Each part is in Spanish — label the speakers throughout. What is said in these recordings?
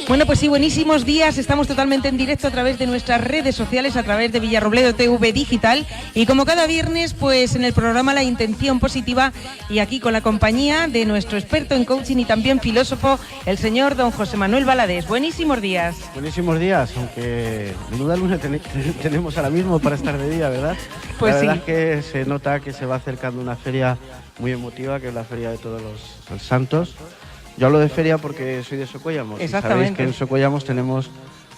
Speaker 1: Bueno, pues sí, buenísimos días. Estamos totalmente en directo a través de nuestras redes sociales, a través de Villarrobledo TV Digital. Y como cada viernes, pues en el programa La Intención Positiva, y aquí con la compañía de nuestro experto en coaching y también filósofo, el señor don José Manuel Valadés. Buenísimos días.
Speaker 2: Buenísimos días, aunque menuda luna tenemos ahora mismo para estar de día, ¿verdad?
Speaker 1: Pues
Speaker 2: la verdad
Speaker 1: sí.
Speaker 2: es que se nota que se va acercando una feria muy emotiva, que es la Feria de Todos los Santos. Yo hablo de feria porque soy de Socuéllamos.
Speaker 1: Exactamente.
Speaker 2: Y sabéis que en Socuéllamos tenemos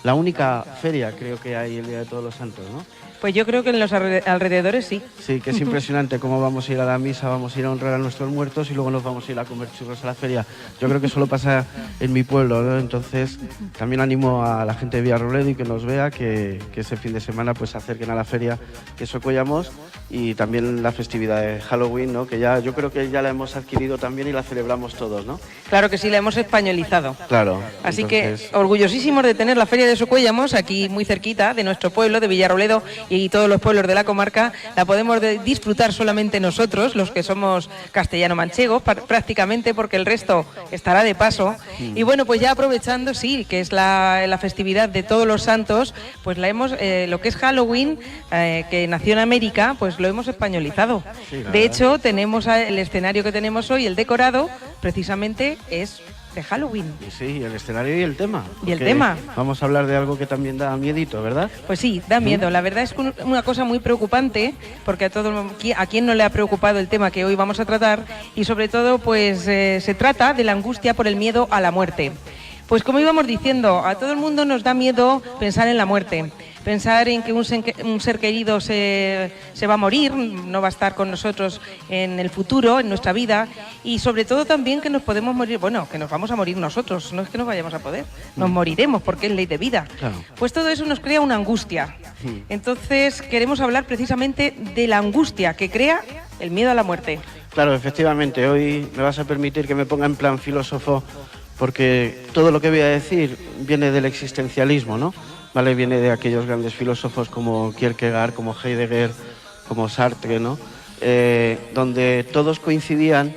Speaker 2: la única feria, creo que hay el Día de Todos los Santos, ¿no?
Speaker 1: Pues yo creo que en los alrededores sí.
Speaker 2: Sí, que es impresionante cómo vamos a ir a la misa, vamos a ir a honrar a nuestros muertos y luego nos vamos a ir a comer churros a la feria. Yo creo que solo pasa en mi pueblo, ¿no? Entonces también animo a la gente de Villarrobledo y que nos vea, que ese fin de semana pues se acerquen a la feria que Socuéllamos, y también la festividad de Halloween, ¿no? Que ya yo creo que ya la hemos adquirido también y la celebramos todos, ¿no?
Speaker 1: Claro que sí, la hemos españolizado.
Speaker 2: Claro.
Speaker 1: Así
Speaker 2: entonces...
Speaker 1: que orgullosísimos de tener la Feria de Socuéllamos aquí muy cerquita de nuestro pueblo, de Villarrobledo, y todos los pueblos de la comarca. La podemos disfrutar solamente nosotros, los que somos castellano-manchegos, prácticamente, porque el resto estará de paso. Y bueno, pues ya aprovechando, sí, que es la festividad de Todos los Santos, pues la hemos, lo que es Halloween, que nació en América, pues lo hemos españolizado.
Speaker 2: Sí,
Speaker 1: de hecho, tenemos el escenario que tenemos hoy, el decorado, precisamente es de Halloween.
Speaker 2: Sí, el escenario y el tema.
Speaker 1: Y el tema.
Speaker 2: Vamos a hablar de algo que también da miedito, ¿verdad?
Speaker 1: Pues sí, da miedo. La verdad es una cosa muy preocupante, porque a quien no le ha preocupado el tema que hoy vamos a tratar, y sobre todo pues se trata de la angustia por el miedo a la muerte. Pues como íbamos diciendo, a todo el mundo nos da miedo pensar en la muerte. Pensar en que un ser querido se va a morir, no va a estar con nosotros en el futuro, en nuestra vida, y sobre todo también que nos podemos morir, bueno, que nos vamos a morir nosotros, no es que no vayamos a poder, nos moriremos porque es ley de vida.
Speaker 2: Claro.
Speaker 1: Pues todo eso nos crea una angustia. Entonces queremos hablar precisamente de la angustia que crea el miedo a la muerte.
Speaker 2: Claro, efectivamente, hoy me vas a permitir que me ponga en plan filósofo, porque todo lo que voy a decir viene del existencialismo, ¿no? ¿Vale? Viene de aquellos grandes filósofos como Kierkegaard, como Heidegger, como Sartre, ¿no? Donde todos coincidían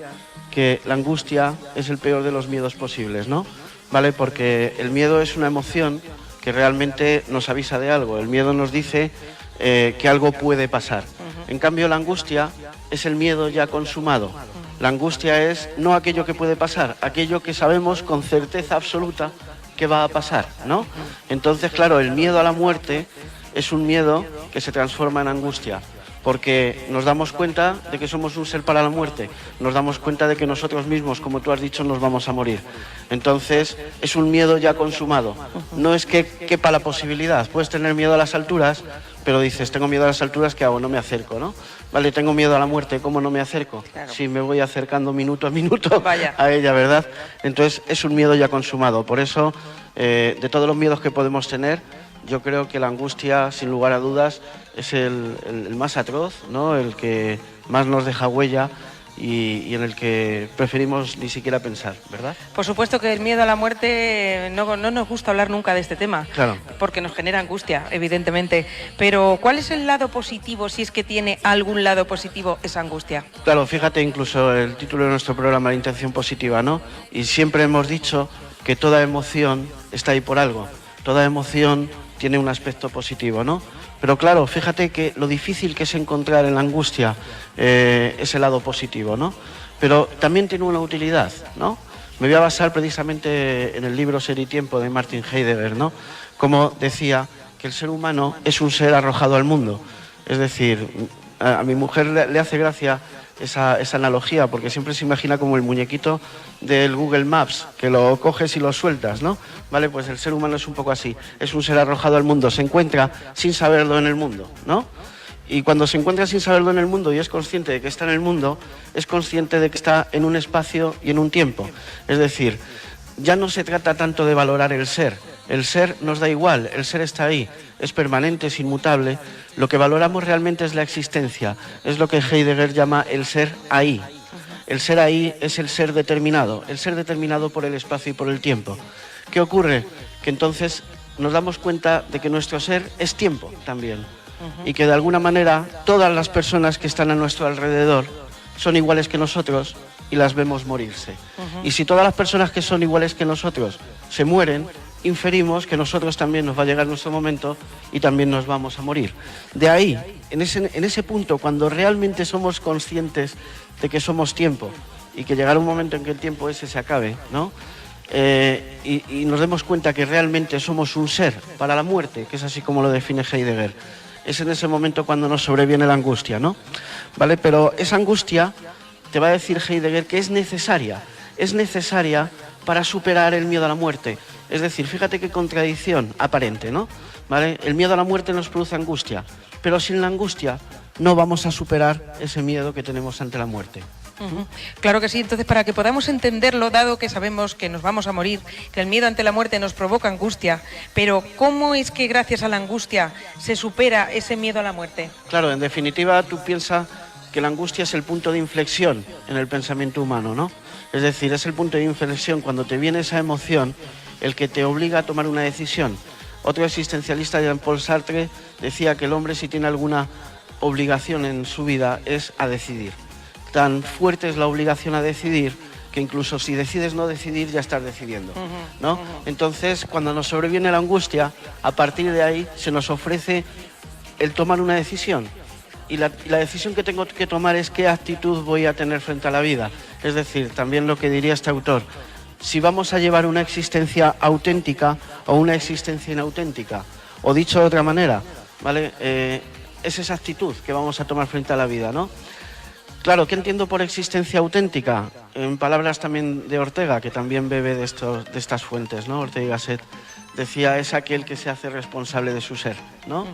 Speaker 2: que la angustia es el peor de los miedos posibles, ¿no? ¿Vale? Porque el miedo es una emoción que realmente nos avisa de algo. El miedo nos dice que algo puede pasar. En cambio, la angustia es el miedo ya consumado. La angustia es no aquello que puede pasar, aquello que sabemos con certeza absoluta que va a pasar, ¿no? Entonces, claro, el miedo a la muerte es un miedo que se transforma en angustia, porque nos damos cuenta de que somos un ser para la muerte, nos damos cuenta de que nosotros mismos, como tú has dicho, nos vamos a morir. Entonces, es un miedo ya consumado. No es que quepa la posibilidad. Puedes tener miedo a las alturas, pero dices, tengo miedo a las alturas, ¿qué hago? No me acerco, ¿no? Vale, tengo miedo a la muerte, ¿cómo no me acerco?
Speaker 1: Claro.
Speaker 2: Si me voy acercando minuto a minuto
Speaker 1: Vaya.
Speaker 2: a ella, ¿verdad? Entonces, es un miedo ya consumado. Por eso, de todos los miedos que podemos tener, yo creo que la angustia, sin lugar a dudas, es el más atroz, ¿no? El que más nos deja huella y en el que preferimos ni siquiera pensar, ¿verdad?
Speaker 1: Por supuesto que el miedo a la muerte no nos gusta hablar nunca de este tema,
Speaker 2: Claro.
Speaker 1: porque nos genera angustia, evidentemente. Pero ¿cuál es el lado positivo, si es que tiene algún lado positivo esa angustia?
Speaker 2: Claro, fíjate incluso el título de nuestro programa, La Intención Positiva, ¿no? Y siempre hemos dicho que toda emoción está ahí por algo. Toda emoción tiene un aspecto positivo, ¿no? Pero claro, fíjate que lo difícil que es encontrar en la angustia ese lado positivo, ¿no? Pero también tiene una utilidad, ¿no? Me voy a basar precisamente en el libro Ser y Tiempo de Martin Heidegger, ¿no? Como decía que el ser humano es un ser arrojado al mundo. Es decir, a mi mujer le hace gracia esa analogía, porque siempre se imagina como el muñequito del Google Maps, que lo coges y lo sueltas, ¿no? Vale, pues el ser humano es un poco así, es un ser arrojado al mundo, se encuentra sin saberlo en el mundo, ¿no? Y cuando se encuentra sin saberlo en el mundo y es consciente de que está en el mundo, es consciente de que está en un espacio y en un tiempo. Es decir, ya no se trata tanto de valorar el ser nos da igual, el ser está ahí, es permanente, es inmutable. Lo que valoramos realmente es la existencia, es lo que Heidegger llama el ser ahí. El ser ahí es el ser determinado por el espacio y por el tiempo. ¿Qué ocurre? Que entonces nos damos cuenta de que nuestro ser es tiempo también, y que de alguna manera todas las personas que están a nuestro alrededor son iguales que nosotros y las vemos morirse. Y si todas las personas que son iguales que nosotros se mueren, inferimos que nosotros también nos va a llegar nuestro momento y también nos vamos a morir. De ahí, en ese punto, cuando realmente somos conscientes de que somos tiempo y que llegará un momento en que el tiempo ese se acabe, ¿no? Y nos demos cuenta que realmente somos un ser para la muerte, que es así como lo define Heidegger. Es en ese momento cuando nos sobreviene la angustia, ¿no? ¿Vale? Pero esa angustia, te va a decir Heidegger, que es necesaria para superar el miedo a la muerte. Es decir, fíjate qué contradicción aparente, ¿no? ¿Vale? El miedo a la muerte nos produce angustia, pero sin la angustia no vamos a superar ese miedo que tenemos ante la muerte.
Speaker 1: Claro que sí. Entonces, para que podamos entenderlo, dado que sabemos que nos vamos a morir, que el miedo ante la muerte nos provoca angustia, pero ¿cómo es que gracias a la angustia se supera ese miedo a la muerte?
Speaker 2: Claro, en definitiva, tú piensas que la angustia es el punto de inflexión en el pensamiento humano, ¿no? Es decir, es el punto de inflexión cuando te viene esa emoción, el que te obliga a tomar una decisión. Otro existencialista, Jean-Paul Sartre, decía que el hombre, si tiene alguna obligación en su vida, es a decidir. Tan fuerte es la obligación a decidir que incluso si decides no decidir, ya estás decidiendo, ¿no? Entonces, cuando nos sobreviene la angustia, a partir de ahí se nos ofrece el tomar una decisión. Y la decisión que tengo que tomar es qué actitud voy a tener frente a la vida. Es decir, también lo que diría este autor, si vamos a llevar una existencia auténtica o una existencia inauténtica. O dicho de otra manera, ¿vale? Es esa actitud que vamos a tomar frente a la vida, ¿no? Claro, ¿qué entiendo por existencia auténtica? En palabras también de Ortega, que también bebe de estas fuentes, ¿no? Ortega y Gasset decía, es aquel que se hace responsable de su ser, ¿no?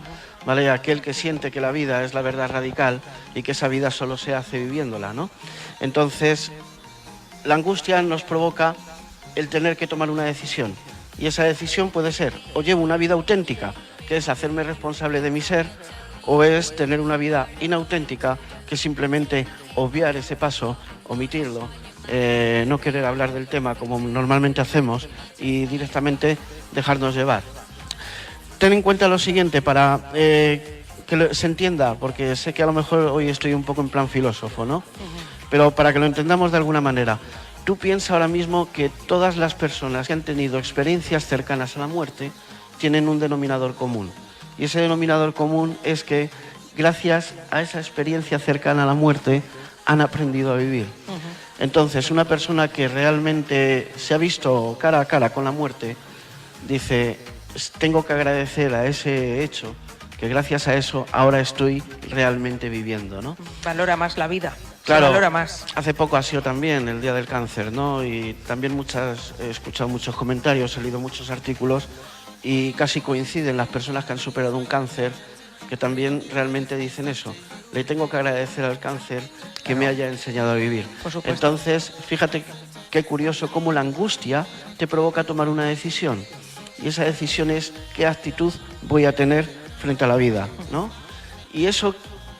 Speaker 2: ¿Vale? Aquel que siente que la vida es la verdad radical y que esa vida solo se hace viviéndola, ¿no? Entonces, la angustia nos provoca el tener que tomar una decisión. Y esa decisión puede ser, o llevo una vida auténtica, que es hacerme responsable de mi ser, o es tener una vida inauténtica, que es simplemente obviar ese paso, omitirlo, no querer hablar del tema como normalmente hacemos y directamente dejarnos llevar. Ten en cuenta lo siguiente para que se entienda, porque sé que a lo mejor hoy estoy un poco en plan filósofo, ¿no? Pero para que lo entendamos de alguna manera, tú piensas ahora mismo que todas las personas que han tenido experiencias cercanas a la muerte tienen un denominador común. Y ese denominador común es que, gracias a esa experiencia cercana a la muerte, han aprendido a vivir. Entonces, una persona que realmente se ha visto cara a cara con la muerte, dice, tengo que agradecer a ese hecho, que gracias a eso ahora estoy realmente viviendo, ¿no?
Speaker 1: Valora más la vida.
Speaker 2: Claro,
Speaker 1: valora más.
Speaker 2: Hace poco ha sido también el Día del Cáncer, ¿no? Y también he escuchado muchos comentarios, he leído muchos artículos y casi coinciden las personas que han superado un cáncer, que también realmente dicen eso. Le tengo que agradecer al cáncer que me haya enseñado a vivir.
Speaker 1: Por supuesto.
Speaker 2: Entonces, fíjate qué curioso cómo la angustia te provoca tomar una decisión. Y esa decisión es qué actitud voy a tener frente a la vida, ¿no? Y eso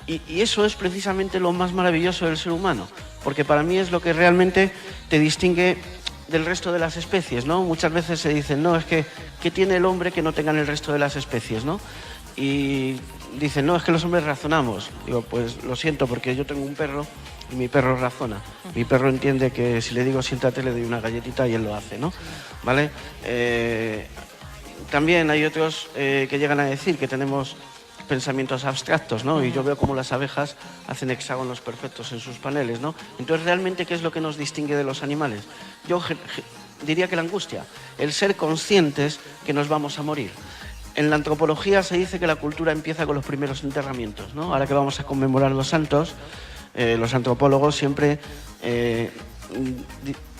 Speaker 2: es precisamente lo más maravilloso del ser humano, porque para mí es lo que realmente te distingue del resto de las especies, ¿no? Muchas veces se dicen, no, es que ¿qué tiene el hombre que no tengan el resto de las especies, ¿no? Y dicen, no, es que los hombres razonamos. Digo, pues lo siento, porque yo tengo un perro y mi perro razona. Mi perro entiende que si le digo siéntate, le doy una galletita y él lo hace, ¿no? ¿Vale? También hay otros que llegan a decir que tenemos pensamientos abstractos, ¿no? Y yo veo cómo las abejas hacen hexágonos perfectos en sus paneles, ¿no? Entonces, ¿realmente qué es lo que nos distingue de los animales? Yo diría que la angustia, el ser conscientes que nos vamos a morir. En la antropología se dice que la cultura empieza con los primeros enterramientos, ¿no? Ahora que vamos a conmemorar los santos, los antropólogos siempre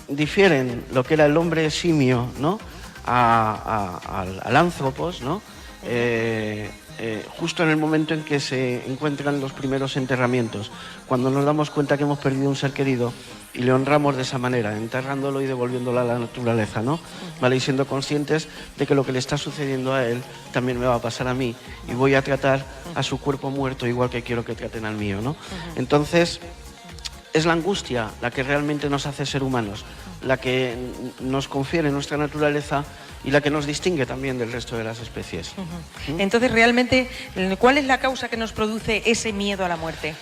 Speaker 2: difieren lo que era el hombre simio, ¿no? Al anthropos, ¿no? Justo en el momento en que se encuentran los primeros enterramientos, cuando nos damos cuenta que hemos perdido un ser querido y le honramos de esa manera, enterrándolo y devolviéndolo a la naturaleza, ¿no? ¿Vale? Y siendo conscientes de que lo que le está sucediendo a él también me va a pasar a mí y voy a tratar a su cuerpo muerto igual que quiero que traten al mío, ¿no? Entonces, es la angustia la que realmente nos hace ser humanos, la que nos confiere nuestra naturaleza y la que nos distingue también del resto de las especies.
Speaker 1: Entonces, realmente, ¿cuál es la causa que nos produce ese miedo a la muerte?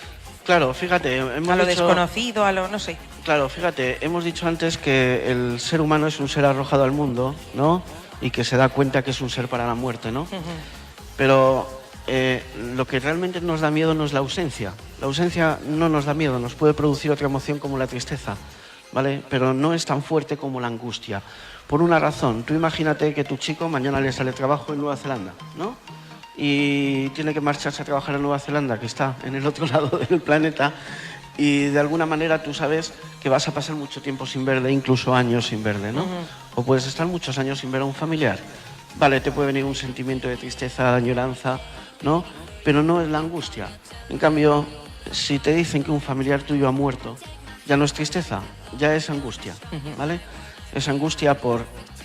Speaker 2: Claro, fíjate,
Speaker 1: a lo desconocido, a lo no sé.
Speaker 2: Claro, fíjate, hemos dicho antes que el ser humano es un ser arrojado al mundo, ¿no? y que se da cuenta que es un ser para la muerte, ¿no? Pero lo que realmente nos da miedo no es la ausencia. La ausencia no nos da miedo, nos puede producir otra emoción como la tristeza, ¿vale? Pero no es tan fuerte como la angustia. Por una razón, tú imagínate que tu chico mañana le sale trabajo en Nueva Zelanda, ¿no? Y tiene que marcharse a trabajar en Nueva Zelanda, que está en el otro lado del planeta, y de alguna manera tú sabes que vas a pasar mucho tiempo sin verle, incluso años sin verle, ¿no? O puedes estar muchos años sin ver a un familiar. Vale, te puede venir un sentimiento de tristeza, de añoranza, ¿no? Pero no es la angustia. En cambio, si te dicen que un familiar tuyo ha muerto, ya no es tristeza, ya es angustia, ¿vale? Es angustia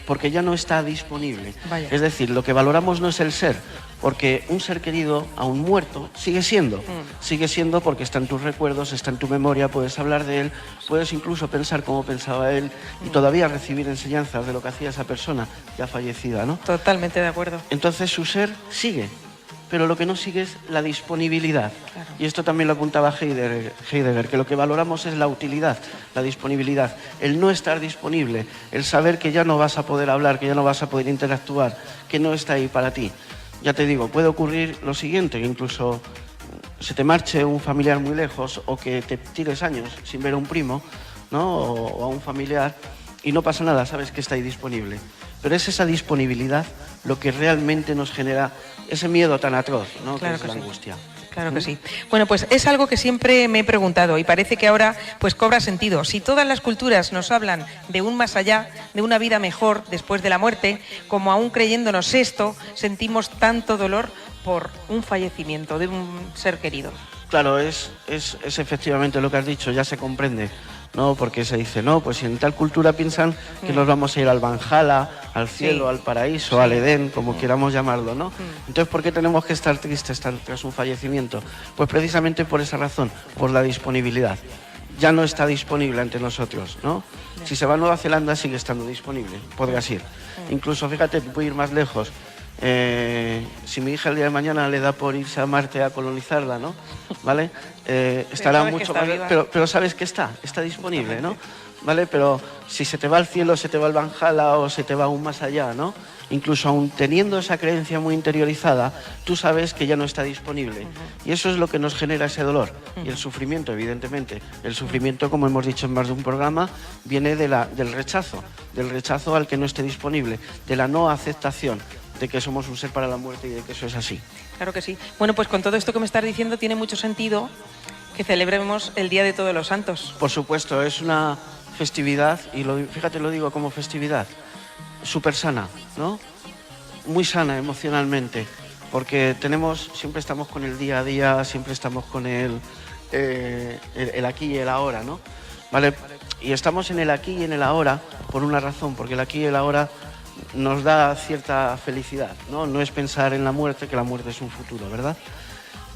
Speaker 2: porque ya no está disponible.
Speaker 1: Vaya.
Speaker 2: Es decir, lo que valoramos no es el ser, porque un ser querido, aún muerto, sigue siendo. Sigue siendo porque está en tus recuerdos, está en tu memoria, puedes hablar de él, puedes incluso pensar cómo pensaba él y todavía recibir enseñanzas de lo que hacía esa persona ya fallecida, ¿no?
Speaker 1: Totalmente de acuerdo.
Speaker 2: Entonces su ser sigue, pero lo que no sigue es la disponibilidad.
Speaker 1: Claro.
Speaker 2: Y esto también lo apuntaba Heidegger, que lo que valoramos es la utilidad, la disponibilidad, el no estar disponible, el saber que ya no vas a poder hablar, que ya no vas a poder interactuar, que no está ahí para ti. Ya te digo, puede ocurrir lo siguiente, que incluso se te marche un familiar muy lejos o que te tires años sin ver a un primo, ¿no? o a un familiar y no pasa nada, sabes que está ahí disponible. Pero es esa disponibilidad lo que realmente nos genera ese miedo tan atroz, ¿no?
Speaker 1: Claro
Speaker 2: que es
Speaker 1: que
Speaker 2: la
Speaker 1: sí.
Speaker 2: angustia.
Speaker 1: Claro que sí. Bueno, pues es algo que siempre me he preguntado y parece que ahora pues cobra sentido. Si todas las culturas nos hablan de un más allá, de una vida mejor después de la muerte, como aún creyéndonos esto, sentimos tanto dolor por un fallecimiento de un ser querido.
Speaker 2: Claro, es efectivamente lo que has dicho, ya se comprende, ¿no? Porque se dice, no, pues si en tal cultura piensan que nos vamos a ir al Valhalla, al cielo, al paraíso, al Edén, como queramos llamarlo, ¿no? Entonces, ¿por qué tenemos que estar tristes tras un fallecimiento? Pues precisamente por esa razón, por la disponibilidad. Ya no está disponible ante nosotros, ¿no? Si se va a Nueva Zelanda sigue estando disponible, podrías ir. Incluso, fíjate, puedo ir más lejos. Si mi hija el día de mañana le da por irse a Marte a colonizarla, ¿no? ¿Vale? Estará mucho más... Pero sabes que está disponible, ¿no? ¿Vale? Pero si se te va al cielo, se te va al Valhalla o se te va aún más allá, ¿no? Incluso aún teniendo esa creencia muy interiorizada, tú sabes que ya no está disponible. Y eso es lo que nos genera ese dolor. Y el sufrimiento, evidentemente. El sufrimiento, como hemos dicho en más de un programa, viene del rechazo al que no esté disponible, de la no aceptación de que somos un ser para la muerte y de que eso es así.
Speaker 1: Claro que sí. Bueno, pues con todo esto que me estás diciendo tiene mucho sentido que celebremos el Día de Todos los Santos.
Speaker 2: Por supuesto, es una festividad, y fíjate, lo digo como festividad, súper sana, ¿no? Muy sana emocionalmente, porque siempre estamos con el día a día, siempre estamos con el aquí y el ahora, ¿no? ¿Vale? Y estamos en el aquí y en el ahora por una razón, porque el aquí y el ahora nos da cierta felicidad, ¿no? No es pensar en la muerte, que la muerte es un futuro, ¿verdad?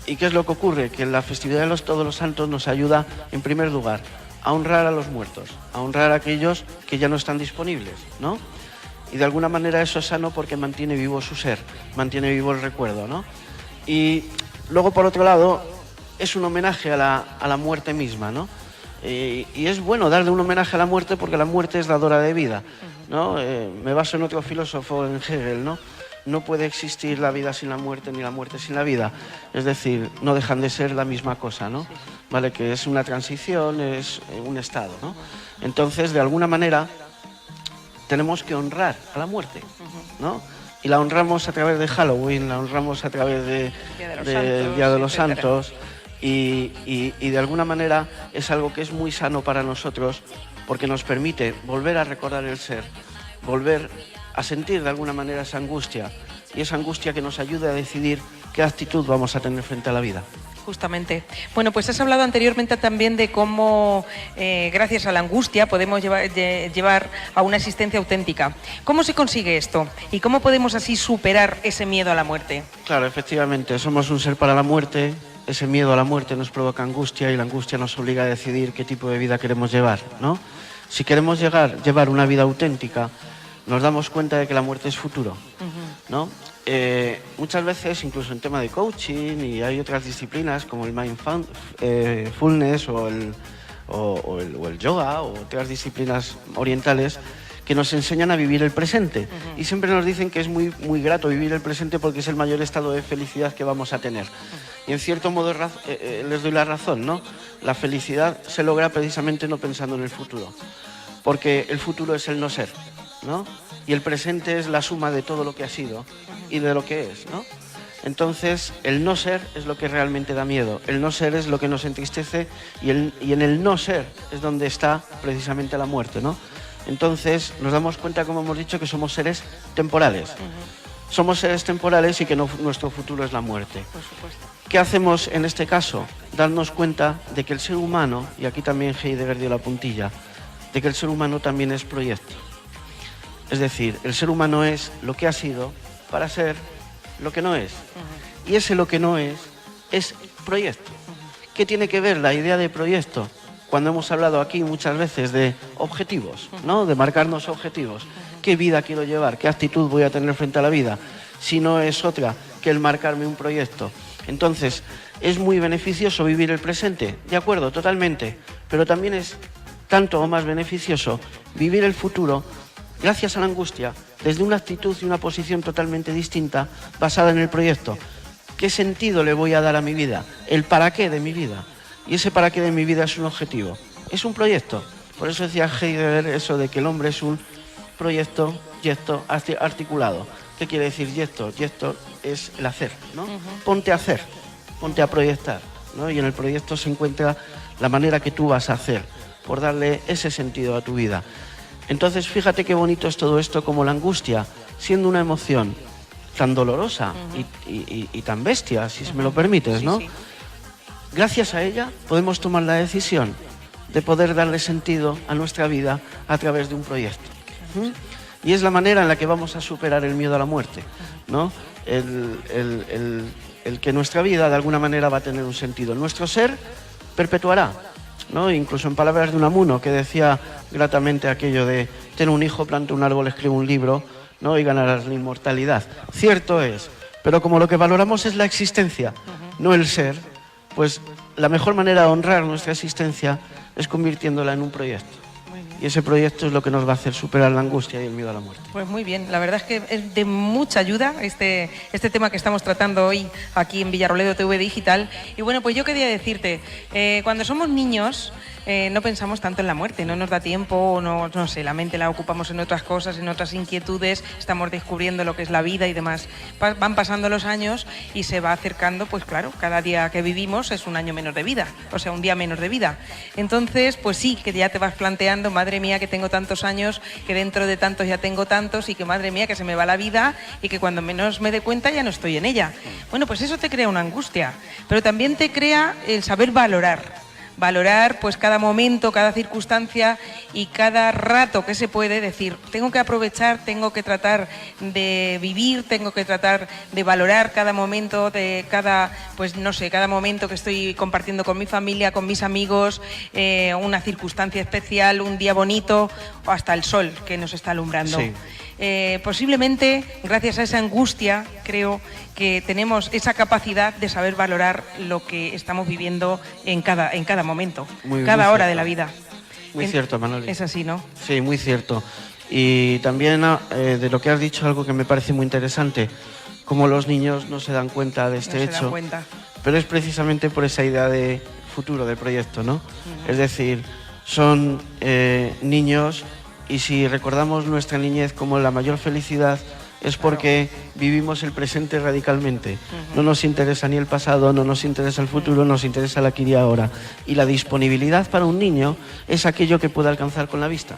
Speaker 2: ¿Y qué es lo que ocurre? Que la festividad de Todos los Santos nos ayuda, en primer lugar, a honrar a los muertos, a honrar a aquellos que ya no están disponibles, ¿no? Y de alguna manera eso es sano porque mantiene vivo su ser, mantiene vivo el recuerdo, ¿no? Y luego, por otro lado, es un homenaje a la muerte misma, ¿no? Y es bueno darle un homenaje a la muerte porque la muerte es dadora de vida, ¿no? Me baso en otro filósofo, en Hegel, ¿no? No puede existir la vida sin la muerte ni la muerte sin la vida. Es decir, no dejan de ser la misma cosa, ¿no? ¿Vale? Que es una transición, es un estado, ¿no? Entonces, de alguna manera, tenemos que honrar a la muerte, ¿no? Y la honramos a través de Halloween, la honramos a través del Día de los Santos. Y de alguna manera es algo que es muy sano para nosotros porque nos permite volver a recordar el ser, volver a sentir de alguna manera esa angustia y esa angustia que nos ayuda a decidir qué actitud vamos a tener frente a la vida.
Speaker 1: Justamente. Bueno, pues has hablado anteriormente también de cómo, gracias a la angustia, podemos llevar a una existencia auténtica. ¿Cómo se consigue esto? ¿Y cómo podemos así superar ese miedo a la muerte?
Speaker 2: Claro, efectivamente, somos un ser para la muerte. Ese miedo a la muerte nos provoca angustia y la angustia nos obliga a decidir qué tipo de vida queremos llevar, ¿no? Si queremos llevar una vida auténtica, nos damos cuenta de que la muerte es futuro, ¿no? Muchas veces, incluso en tema de coaching, y hay otras disciplinas como el mindfulness o el yoga o otras disciplinas orientales que nos enseñan a vivir el presente. Y siempre nos dicen que es muy, muy grato vivir el presente porque es el mayor estado de felicidad que vamos a tener. Y en cierto modo les doy la razón, ¿no? La felicidad se logra precisamente no pensando en el futuro, porque el futuro es el no ser, ¿no? Y el presente es la suma de todo lo que ha sido y de lo que es, ¿no? Entonces, el no ser es lo que realmente da miedo, el no ser es lo que nos entristece y en el no ser es donde está precisamente la muerte, ¿no? Entonces, nos damos cuenta, como hemos dicho, que somos seres temporales. Somos seres temporales y que nuestro futuro es la muerte.
Speaker 1: Por supuesto.
Speaker 2: ¿Qué hacemos en este caso? Darnos cuenta de que el ser humano, y aquí también Heidegger dio la puntilla, de que el ser humano también es proyecto. Es decir, el ser humano es lo que ha sido para ser lo que no es. Y ese lo que no es proyecto. ¿Qué tiene que ver la idea de proyecto? Cuando hemos hablado aquí muchas veces de objetivos, ¿no? De marcarnos objetivos. ¿Qué vida quiero llevar? ¿Qué actitud voy a tener frente a la vida? Si no es otra que el marcarme un proyecto. Entonces, ¿es muy beneficioso vivir el presente? De acuerdo, totalmente. Pero también es tanto o más beneficioso vivir el futuro gracias a la angustia, desde una actitud y una posición totalmente distinta, basada en el proyecto. ¿Qué sentido le voy a dar a mi vida? El para qué de mi vida. Y ese para qué de mi vida es un objetivo, es un proyecto. Por eso decía Heidegger eso de que el hombre es un proyecto articulado. ¿Qué quiere decir yesto? Yesto es el hacer, ¿no? Ponte a hacer, ponte a proyectar, ¿no? Y en el proyecto se encuentra la manera que tú vas a hacer, por darle ese sentido a tu vida. Entonces, fíjate qué bonito es todo esto, como la angustia, siendo una emoción tan dolorosa y tan bestia, si me lo permites, ¿no? Sí. Gracias a ella podemos tomar la decisión de poder darle sentido a nuestra vida a través de un proyecto. Y es la manera en la que vamos a superar el miedo a la muerte, ¿no? El que nuestra vida de alguna manera va a tener un sentido. Nuestro ser perpetuará, ¿no? Incluso en palabras de Unamuno, que decía gratamente aquello de ten un hijo, planta un árbol, escribe un libro, ¿no? Y ganarás la inmortalidad. Cierto es, pero como lo que valoramos es la existencia, no el ser, pues la mejor manera de honrar nuestra existencia es convirtiéndola en un proyecto. Y ese proyecto es lo que nos va a hacer superar la angustia y el miedo a la muerte.
Speaker 1: Pues muy bien, la verdad es que es de mucha ayuda este tema que estamos tratando hoy aquí en Villarroledo TV Digital. Y bueno, pues yo quería decirte, cuando somos niños no pensamos tanto en la muerte, no nos da tiempo, no sé, la mente la ocupamos en otras cosas, en otras inquietudes, estamos descubriendo lo que es la vida y demás. Van pasando los años y se va acercando, pues claro, cada día que vivimos es un año menos de vida, o sea, un día menos de vida. Entonces, pues sí, que ya te vas planteando, madre mía, que tengo tantos años, que dentro de tantos ya tengo tantos y que madre mía, que se me va la vida y que cuando menos me dé cuenta ya no estoy en ella. Bueno, pues eso te crea una angustia, pero también te crea el saber valorar pues cada momento, cada circunstancia y cada rato que se puede decir, tengo que aprovechar, tengo que tratar de vivir, tengo que tratar de valorar cada momento de cada, pues no sé, cada momento que estoy compartiendo con mi familia, con mis amigos, una circunstancia especial, un día bonito o hasta el sol que nos está alumbrando. Sí. Posiblemente gracias a esa angustia creo que tenemos esa capacidad de saber valorar lo que estamos viviendo en cada momento, cada hora de la vida.
Speaker 2: Muy cierto, Manoli.
Speaker 1: Es así, ¿no?
Speaker 2: Sí, muy cierto. Y también de lo que has dicho, algo que me parece muy interesante, como los niños no se dan cuenta de este hecho, pero es precisamente por esa idea de futuro del proyecto, ¿no? Es decir, son niños. Y si recordamos nuestra niñez como la mayor felicidad es porque vivimos el presente radicalmente. No nos interesa ni el pasado, no nos interesa el futuro, nos interesa el aquí y ahora. Y la disponibilidad para un niño es aquello que puede alcanzar con la vista.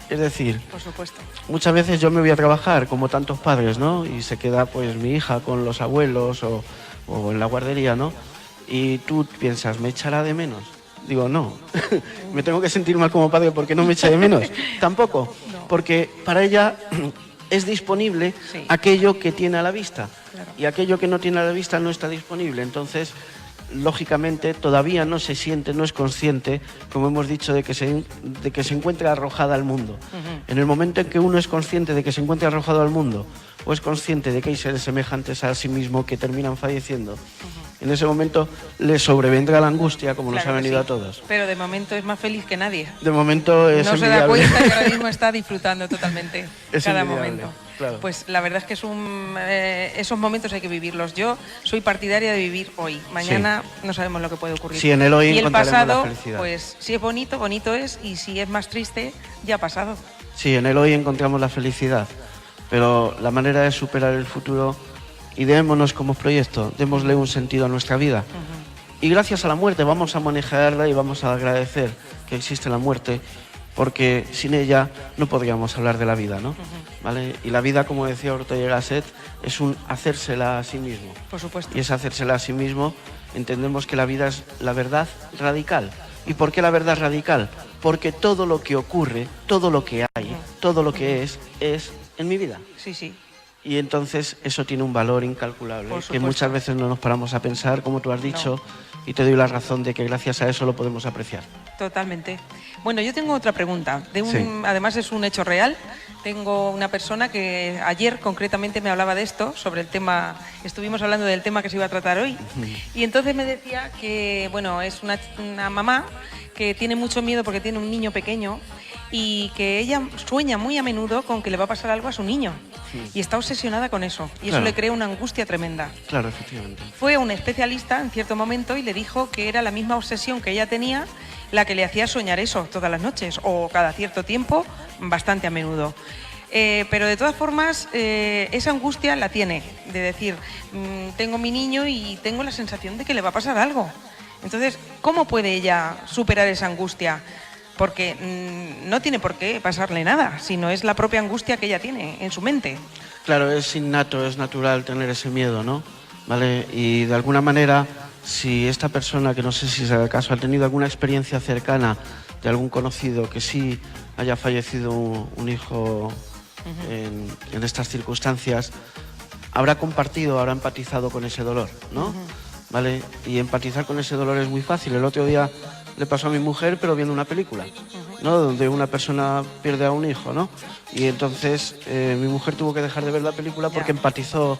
Speaker 2: Es decir,
Speaker 1: por supuesto,
Speaker 2: muchas veces yo me voy a trabajar como tantos padres, ¿no? Y se queda pues mi hija con los abuelos o en la guardería, ¿no? Y tú piensas, ¿me echará de menos? Digo, no, me tengo que sentir mal como padre porque no me echa de menos. Tampoco, porque para ella es disponible aquello que tiene a la vista. Y aquello que no tiene a la vista no está disponible. Entonces, lógicamente todavía no se siente, no es consciente, como hemos dicho, de que se encuentra arrojada al mundo. En el momento en que uno es consciente de que se encuentra arrojado al mundo, o es consciente de que hay seres semejantes a sí mismo que terminan falleciendo, en ese momento le sobrevendrá la angustia, como nos ha venido a todos.
Speaker 1: Pero de momento es más feliz que nadie.
Speaker 2: De momento es
Speaker 1: no se da cuenta que ahora mismo está disfrutando totalmente cada momento.
Speaker 2: Claro.
Speaker 1: Pues la verdad es que esos momentos hay que vivirlos. Yo soy partidaria de vivir hoy. Mañana no sabemos lo que puede ocurrir.
Speaker 2: Sí, en el hoy
Speaker 1: y el pasado,
Speaker 2: la felicidad.
Speaker 1: pues si es bonito, bonito es, y si es más triste, ya ha pasado.
Speaker 2: Sí, en el hoy encontramos la felicidad, pero la manera de superar el futuro, ideémonos como proyecto, démosle un sentido a nuestra vida. Y gracias a la muerte vamos a manejarla y vamos a agradecer que existe la muerte, porque sin ella no podríamos hablar de la vida, ¿no? ¿Vale? Y la vida, como decía Ortega y Gasset, es un hacérsela a sí mismo.
Speaker 1: Por supuesto.
Speaker 2: Y es hacérsela a sí mismo, entendemos que la vida es la verdad radical. ¿Y por qué la verdad radical? Porque todo lo que ocurre, todo lo que hay, todo lo que es en mi vida.
Speaker 1: Sí, sí.
Speaker 2: Y entonces eso tiene un valor incalculable, que muchas veces no nos paramos a pensar, como tú has dicho, y te doy la razón de que gracias a eso lo podemos apreciar.
Speaker 1: Totalmente. Bueno, yo tengo otra pregunta. Además es un hecho real. Tengo una persona que ayer concretamente me hablaba de esto, sobre el tema, estuvimos hablando del tema que se iba a tratar hoy, y entonces me decía que, bueno, es una mamá que tiene mucho miedo porque tiene un niño pequeño y que ella sueña muy a menudo con que le va a pasar algo a su niño. Y está obsesionada con eso. Y eso le crea una angustia tremenda.
Speaker 2: Claro, efectivamente.
Speaker 1: Fue un especialista en cierto momento y le dijo que era la misma obsesión que ella tenía la que le hacía soñar eso todas las noches o cada cierto tiempo, bastante a menudo. Pero de todas formas, esa angustia la tiene, de decir, tengo mi niño y tengo la sensación de que le va a pasar algo. Entonces, ¿cómo puede ella superar esa angustia? Porque no tiene por qué pasarle nada, sino es la propia angustia que ella tiene en su mente.
Speaker 2: Claro, es innato, es natural tener ese miedo, ¿no? ¿Vale? Y de alguna manera, si esta persona, que no sé si es el caso, ha tenido alguna experiencia cercana de algún conocido que sí haya fallecido un hijo en estas circunstancias, habrá compartido, habrá empatizado con ese dolor, ¿no? ¿Vale? Y empatizar con ese dolor es muy fácil. El otro día le pasó a mi mujer, pero viendo una película, ¿no? Donde una persona pierde a un hijo, ¿no? Y entonces mi mujer tuvo que dejar de ver la película porque empatizó,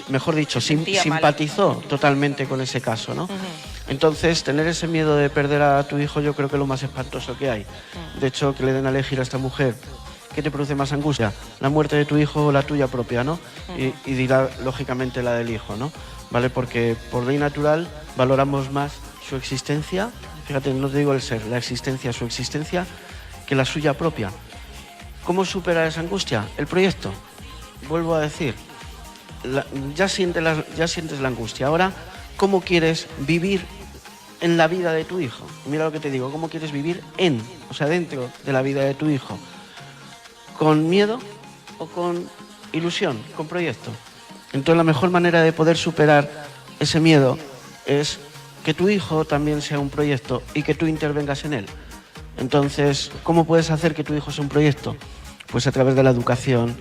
Speaker 2: mejor dicho, simpatizó totalmente con ese caso, ¿no? Entonces, tener ese miedo de perder a tu hijo yo creo que es lo más espantoso que hay. De hecho, que le den a elegir a esta mujer, ¿qué te produce más angustia? ¿La muerte de tu hijo o la tuya propia, no? Y dirá, lógicamente, la del hijo, ¿no? ¿Vale? Porque por ley natural valoramos más su existencia, fíjate, no te digo el ser, la existencia, su existencia, que la suya propia. ¿Cómo superar esa angustia? El proyecto. Vuelvo a decir, ya sientes la angustia. Ahora, ¿cómo quieres vivir en la vida de tu hijo? Mira lo que te digo, ¿cómo quieres vivir o sea, dentro de la vida de tu hijo? ¿Con miedo o con ilusión, con proyecto? Entonces la mejor manera de poder superar ese miedo es que tu hijo también sea un proyecto y que tú intervengas en él. Entonces, ¿cómo puedes hacer que tu hijo sea un proyecto? Pues a través de la educación,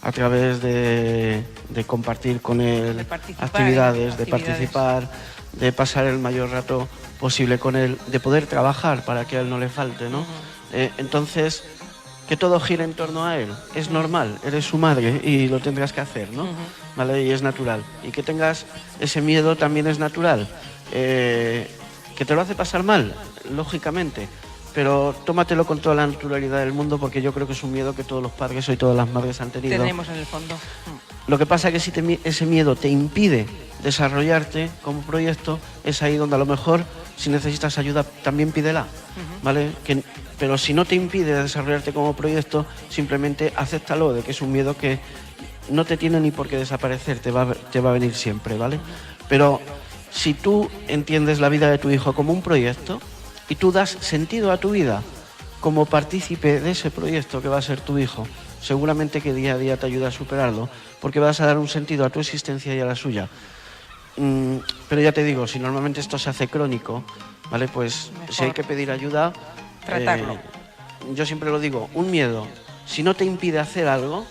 Speaker 2: a través de compartir con él actividades, de participar, de pasar el mayor rato posible con él, de poder trabajar para que a él no le falte, ¿no? Entonces, que todo gire en torno a él. Es normal, eres su madre y lo tendrás que hacer, ¿no? ¿Vale? Y es natural. Y que tengas ese miedo también es natural. Que te lo hace pasar mal, lógicamente, pero tómatelo con toda la naturalidad del mundo, porque yo creo que es un miedo que todos los padres y todas las madres han tenido.
Speaker 1: Tenemos en el fondo.
Speaker 2: Lo que pasa es que si ese miedo te impide desarrollarte como proyecto, es ahí donde a lo mejor, si necesitas ayuda, también pídela, ¿vale? Pero si no te impide desarrollarte como proyecto, simplemente acéptalo, de que es un miedo que no te tiene ni por qué desaparecer, te va a venir siempre, ¿vale? Pero si tú entiendes la vida de tu hijo como un proyecto y tú das sentido a tu vida como partícipe de ese proyecto que va a ser tu hijo, seguramente que día a día te ayuda a superarlo, porque vas a dar un sentido a tu existencia y a la suya. Pero ya te digo, si normalmente esto se hace crónico, ¿vale? Pues mejor, si hay que pedir ayuda,
Speaker 1: tratarlo.
Speaker 2: Yo siempre lo digo, un miedo, si no te impide hacer algo,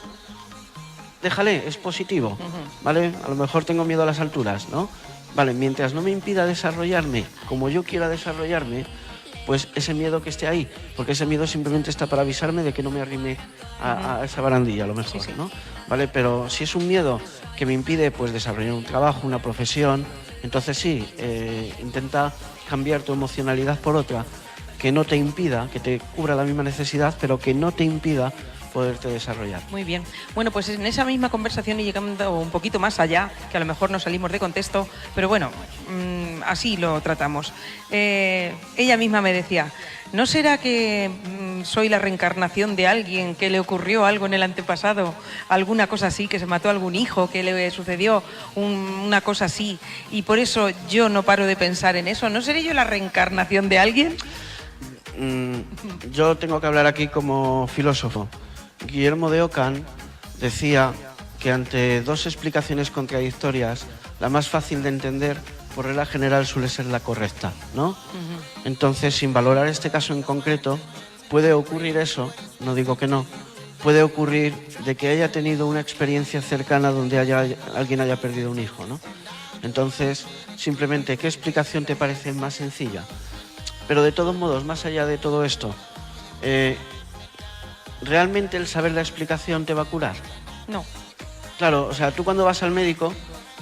Speaker 2: déjale, es positivo, ¿vale? A lo mejor tengo miedo a las alturas, ¿no? Vale, mientras no me impida desarrollarme como yo quiera desarrollarme, pues ese miedo que esté ahí, porque ese miedo simplemente está para avisarme de que no me arrime a esa barandilla, a lo mejor, ¿no? Vale, pero si es un miedo que me impide pues desarrollar un trabajo, una profesión, entonces sí, intenta cambiar tu emocionalidad por otra que no te impida, que te cubra la misma necesidad, pero que no te impida poderte desarrollar.
Speaker 1: Muy bien. Bueno, pues en esa misma conversación y llegando un poquito más allá, que a lo mejor nos salimos de contexto, pero bueno, así lo tratamos. Ella misma me decía, ¿no será que soy la reencarnación de alguien que le ocurrió algo en el antepasado? Alguna cosa así, que se mató a algún hijo, que le sucedió una cosa así, y por eso yo no paro de pensar en eso. ¿No seré yo la reencarnación de alguien?
Speaker 2: Yo tengo que hablar aquí como filósofo. Guillermo de Ockham decía que ante dos explicaciones contradictorias, la más fácil de entender, por regla general, suele ser la correcta, ¿no? Entonces, sin valorar este caso en concreto, puede ocurrir eso, no digo que no, puede ocurrir de que haya tenido una experiencia cercana donde alguien haya perdido un hijo, ¿no? Entonces, simplemente, ¿qué explicación te parece más sencilla? Pero de todos modos, más allá de todo esto, ¿realmente el saber la explicación te va a curar?
Speaker 1: No.
Speaker 2: Claro, o sea, tú cuando vas al médico,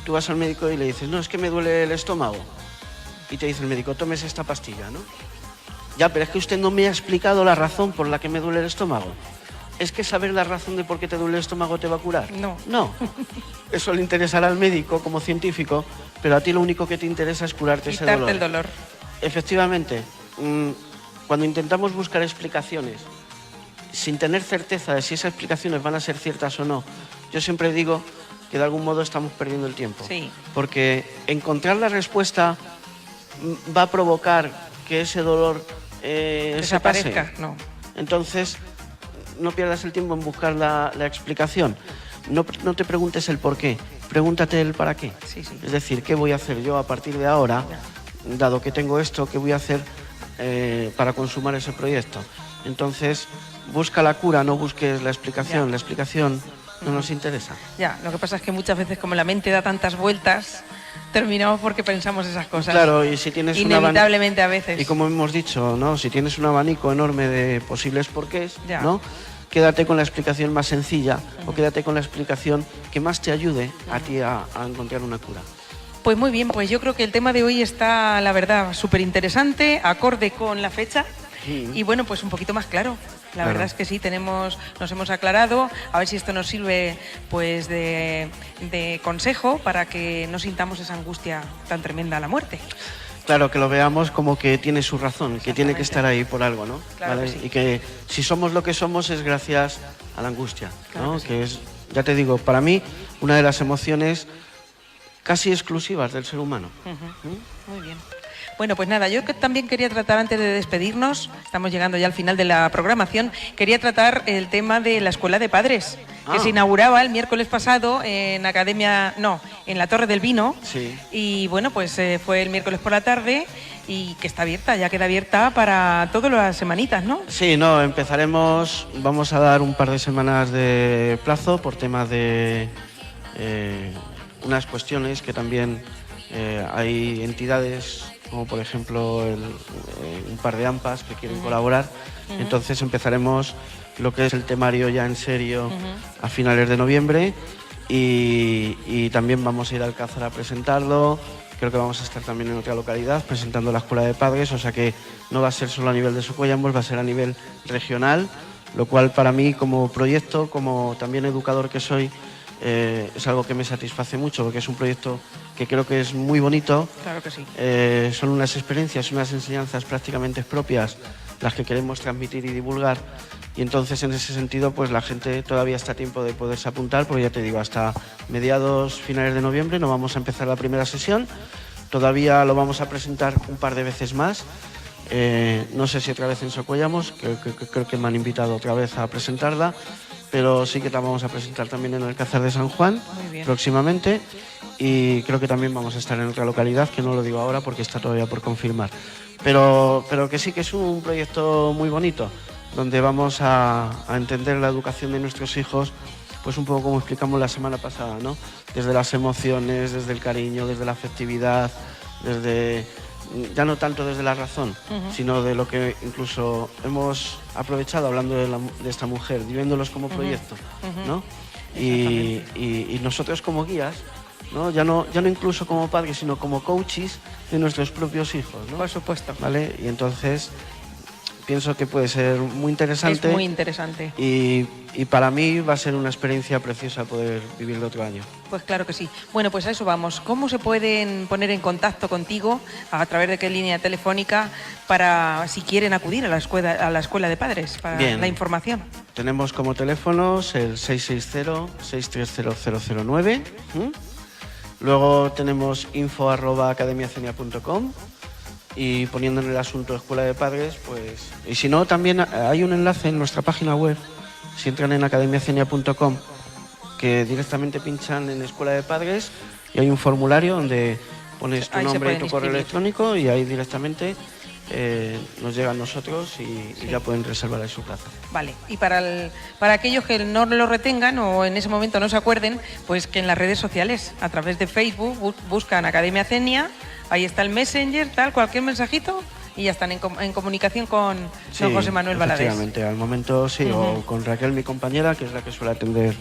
Speaker 2: y le dices, no, es que me duele el estómago. Y te dice el médico, tomes esta pastilla, ¿no? Ya, pero es que usted no me ha explicado la razón por la que me duele el estómago. ¿Es que saber la razón de por qué te duele el estómago te va a curar?
Speaker 1: No.
Speaker 2: No. Eso le interesará al médico como científico, pero a ti lo único que te interesa es curarte ese dolor.
Speaker 1: Quitarte el dolor.
Speaker 2: Efectivamente, cuando intentamos buscar explicaciones sin tener certeza de si esas explicaciones van a ser ciertas o no, yo siempre digo que de algún modo estamos perdiendo el tiempo.
Speaker 1: Sí.
Speaker 2: Porque encontrar la respuesta va a provocar que ese dolor
Speaker 1: desaparezca.
Speaker 2: se pase.
Speaker 1: No.
Speaker 2: Entonces, no pierdas el tiempo en buscar la explicación. No te preguntes el por qué, pregúntate el para qué.
Speaker 1: Sí, sí.
Speaker 2: Es decir, ¿qué voy a hacer yo a partir de ahora, dado que tengo esto, qué voy a hacer para consumar ese proyecto? Entonces, busca la cura, no busques la explicación. La explicación no nos interesa.
Speaker 1: Ya, lo que pasa es que muchas veces, como la mente da tantas vueltas, terminamos porque pensamos esas cosas.
Speaker 2: Claro, y si tienes
Speaker 1: inevitablemente a veces.
Speaker 2: Y como hemos dicho, ¿no? Si tienes un abanico enorme de posibles porqués,
Speaker 1: ya,
Speaker 2: ¿no? Quédate con la explicación más sencilla o quédate con la explicación que más te ayude a ti a encontrar una cura.
Speaker 1: Pues muy bien, pues yo creo que el tema de hoy está, la verdad, súper interesante, acorde con la fecha. Y bueno, pues un poquito más claro. La verdad es que sí, nos hemos aclarado. A ver si esto nos sirve pues de consejo para que no sintamos esa angustia tan tremenda a la muerte.
Speaker 2: Claro, que lo veamos como que tiene su razón, que tiene que estar ahí por algo, ¿no?
Speaker 1: Claro,
Speaker 2: ¿vale?
Speaker 1: que sí.
Speaker 2: Y que si somos lo que somos es gracias a la angustia,
Speaker 1: claro,
Speaker 2: ¿no?
Speaker 1: sí.
Speaker 2: Que es, ya te digo, para mí una de las emociones casi exclusivas del ser humano.
Speaker 1: Muy bien. Bueno, pues nada, yo también quería tratar, antes de despedirnos, estamos llegando ya al final de la programación, quería tratar el tema de la Escuela de Padres, que se inauguraba el miércoles pasado en en la Torre del Vino.
Speaker 2: Sí.
Speaker 1: Y bueno, pues fue el miércoles por la tarde y que está abierta, ya queda abierta para todas las semanitas, ¿no?
Speaker 2: Sí, empezaremos, vamos a dar un par de semanas de plazo por temas de unas cuestiones que también hay entidades como por ejemplo un par de AMPAs que quieren colaborar. Entonces empezaremos lo que es el temario ya en serio a finales de noviembre y también vamos a ir a Alcázar a presentarlo. Creo que vamos a estar también en otra localidad presentando la Escuela de Padres, o sea que no va a ser solo a nivel de Socuellamos, va a ser a nivel regional, lo cual para mí como proyecto, como también educador que soy, es algo que me satisface mucho porque es un proyecto que creo que es muy bonito.
Speaker 1: Claro que sí.
Speaker 2: Son unas experiencias, unas enseñanzas prácticamente propias las que queremos transmitir y divulgar, y entonces en ese sentido pues la gente todavía está a tiempo de poderse apuntar, porque ya te digo, hasta mediados, finales de noviembre no vamos a empezar la primera sesión, todavía lo vamos a presentar un par de veces más. No sé si otra vez en Socuellamos, creo que me han invitado otra vez a presentarla, pero sí que la vamos a presentar también en el Alcázar de San Juan próximamente, y creo que también vamos a estar en otra localidad, que no lo digo ahora porque está todavía por confirmar, pero que sí que es un proyecto muy bonito, donde vamos a entender la educación de nuestros hijos pues un poco como explicamos la semana pasada, ¿no? Desde las emociones, desde el cariño, desde la afectividad, desde, ya no tanto desde la razón, sino de lo que incluso hemos aprovechado hablando de esta mujer, viviéndolos como proyecto, ¿no? Y nosotros como guías, ¿no? Ya no incluso como padres, sino como coaches de nuestros propios hijos, ¿no?
Speaker 1: Por supuesto.
Speaker 2: ¿Vale? Y entonces pienso que puede ser muy interesante.
Speaker 1: Es muy interesante.
Speaker 2: Y para mí va a ser una experiencia preciosa poder vivirlo otro año.
Speaker 1: Pues claro que sí. Bueno, pues a eso vamos. ¿Cómo se pueden poner en contacto contigo? ¿A través de qué línea telefónica? Para si quieren acudir a la escuela de padres, para
Speaker 2: Bien.
Speaker 1: la información.
Speaker 2: Tenemos como teléfonos el 660-630-009. Luego tenemos info@academiacenia.com. Y poniendo en el asunto Escuela de Padres, pues... Y si no, también hay un enlace en nuestra página web, si entran en academiacenia.com, que directamente pinchan en Escuela de Padres y hay un formulario donde pones tu nombre y tu correo electrónico y ahí directamente nos llega a nosotros y ya pueden reservar ahí su plaza.
Speaker 1: Vale, y para aquellos que no lo retengan o en ese momento no se acuerden, pues que en las redes sociales, a través de Facebook, buscan Academia Cenia, ahí está el Messenger, tal, cualquier mensajito y ya están en comunicación con don José Manuel Valadés.
Speaker 2: Efectivamente, al momento sí, o con Raquel, mi compañera, que es la que suele atender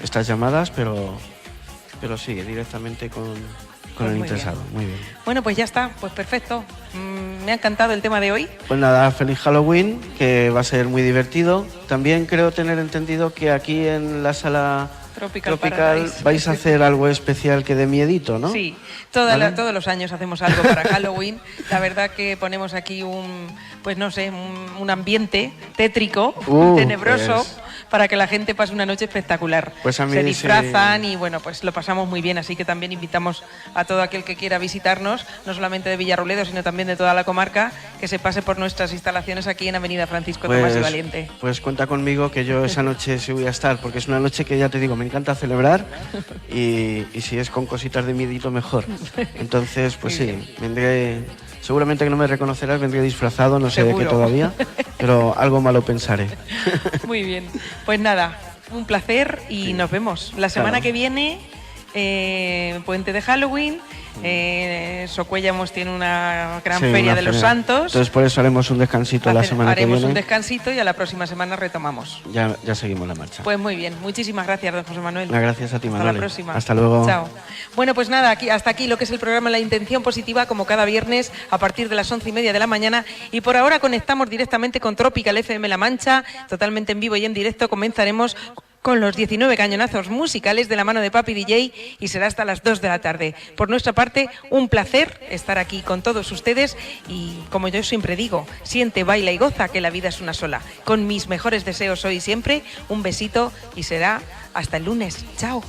Speaker 2: estas llamadas, pero sí, directamente con el interesado. Muy bien.
Speaker 1: Bueno, pues ya está, pues perfecto. Me ha encantado el tema de hoy.
Speaker 2: Pues nada, feliz Halloween, que va a ser muy divertido. También creo tener entendido que aquí en la sala Tropical vais a hacer algo especial que de miedito, ¿no?
Speaker 1: Sí, todos los años hacemos algo para Halloween. La verdad que ponemos aquí un ambiente tétrico, tenebroso, pues, para que la gente pase una noche espectacular.
Speaker 2: Pues a mí
Speaker 1: se disfrazan y bueno, pues lo pasamos muy bien, así que también invitamos a todo aquel que quiera visitarnos, no solamente de Villarrobledo, sino también de toda la comarca, que se pase por nuestras instalaciones aquí en Avenida Francisco Tomás y Valiente.
Speaker 2: Pues cuenta conmigo que yo esa noche sí voy a estar, porque es una noche que ya te digo, me encanta celebrar y si es con cositas de miedito mejor. Entonces, pues sí, vendré, seguramente que no me reconocerás, vendré disfrazado, no sé de qué todavía, pero algo malo pensaré.
Speaker 1: Muy bien, pues nada, un placer y nos vemos la semana que viene, puente de Halloween. Socuéllamos tiene una gran feria de los santos.
Speaker 2: Entonces por eso haremos un descansito la semana que viene.
Speaker 1: Haremos un descansito y a la próxima semana retomamos.
Speaker 2: Ya seguimos la marcha.
Speaker 1: Pues muy bien, muchísimas gracias, don José Manuel.
Speaker 2: Gracias a ti, Manuel.
Speaker 1: Hasta la próxima.
Speaker 2: Hasta luego.
Speaker 1: Chao. Bueno, pues nada, hasta aquí lo que es el programa La Intención Positiva, como cada viernes a partir de las 11:30 de la mañana. Y por ahora conectamos directamente con Tropical FM La Mancha, totalmente en vivo y en directo. Comenzaremos con los 19 cañonazos musicales de la mano de Papi DJ y será hasta las 2 de la tarde. Por nuestra parte, un placer estar aquí con todos ustedes y, como yo siempre digo, siente, baila y goza, que la vida es una sola. Con mis mejores deseos hoy y siempre, un besito y será hasta el lunes. Chao.